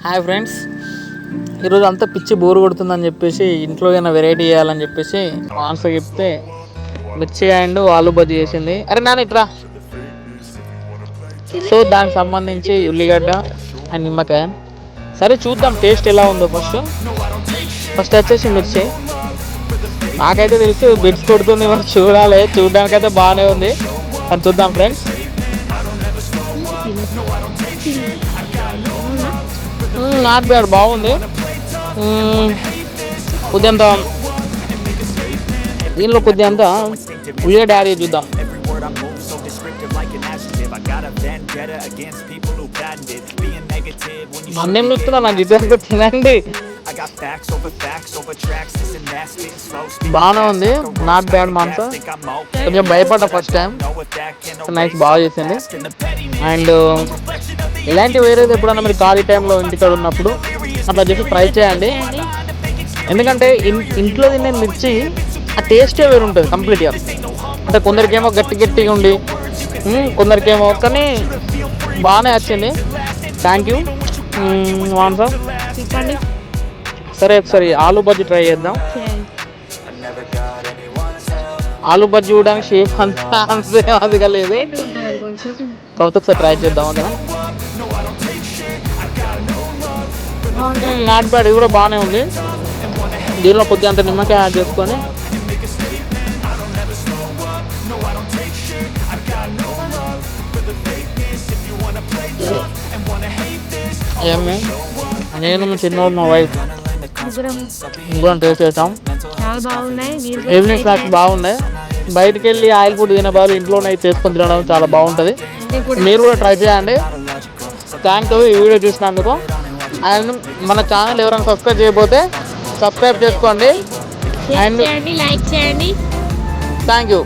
Hi friends, ఈరోజు అంతా పిచ్చి బోర్ కొడుతుందని చెప్పేసి ఇంట్లో ఏమైనా వెరైటీ చేయాలని చెప్పేసి ఆన్సర్ చెప్తే మిర్చి అండ్ ఆలు బజ్జీ చేసింది. అరే నాన్న ఇట్రా. సో దానికి సంబంధించి ఉల్లిగడ్డ అండ్ నిమ్మకాయ. సరే చూద్దాం టేస్ట్ ఎలా ఉందో. ఫస్ట్ వచ్చేసి మిర్చి. నాకైతే తెలిసి బిడ్స్ కొడుతుంది, మనం చూడాలి. చూడడానికైతే బాగానే ఉంది, అని చూద్దాం ఫ్రెండ్స్. నాట్ బ్యాడ్, బాగుంది. కొద్దింత దీనిలో కొద్దింత ఉల్లిగడ్డ యాడ్ చేసి చూద్దాం. అన్నేం చెప్తున్నా, నాకు ఇద్దరు తినండి. బాగానే ఉంది, నాట్ బ్యాడ్ మాంస. కొంచెం భయపడ్డా ఫస్ట్ టైం, నైస్, బాగా చేసింది. అండ్ ఇలాంటి వేరేది ఎప్పుడన్నా మీరు ఖాళీ టైంలో ఇంటికాడ ఉన్నప్పుడు అట్లా చేసి ట్రై చేయండి. ఎందుకంటే ఇంట్లో తినే మిర్చి ఆ టేస్టే వేరు ఉంటుంది కంప్లీట్గా. అంటే కొందరికేమో గట్టిగా ఉండి, కొందరికేమో, కానీ బాగానే వచ్చింది. Thank you Mansa. సరే ఒకసారి ఆలు బజ్జీ ట్రై చేద్దాం. ఆలు బజ్జీ చూడడానికి షేప్ అంతా అదిగా లేదు, కాకపోతే ఒకసారి ట్రై చేద్దాం. ఓకేనా, నాట్ బ్యాడ్, ఇది కూడా బాగానే ఉంది. దీనిలో కొద్దిగా అంత నిమ్మకాయ యాడ్ చేసుకొని ఏమి నేను చిన్నోడు మా వైఫ్ కూడా టేస్ట్ చేస్తాం. ఈవినింగ్ స్నాక్స్ బాగున్నాయి. బయటికి వెళ్ళి ఆయిల్ ఫుడ్ తినే బాగా ఇంట్లోనే చేసుకొని తినడం చాలా బాగుంటుంది. మీరు కూడా ట్రై చేయండి. థ్యాంక్ యూ ఈ వీడియో చూసినందుకు. అండ్ మన ఛానల్ ఎవరైనా సబ్స్క్రైబ్ చేయకపోతే సబ్స్క్రైబ్ చేసుకోండి. అండ్ లైక్ చేయండి. Thank you.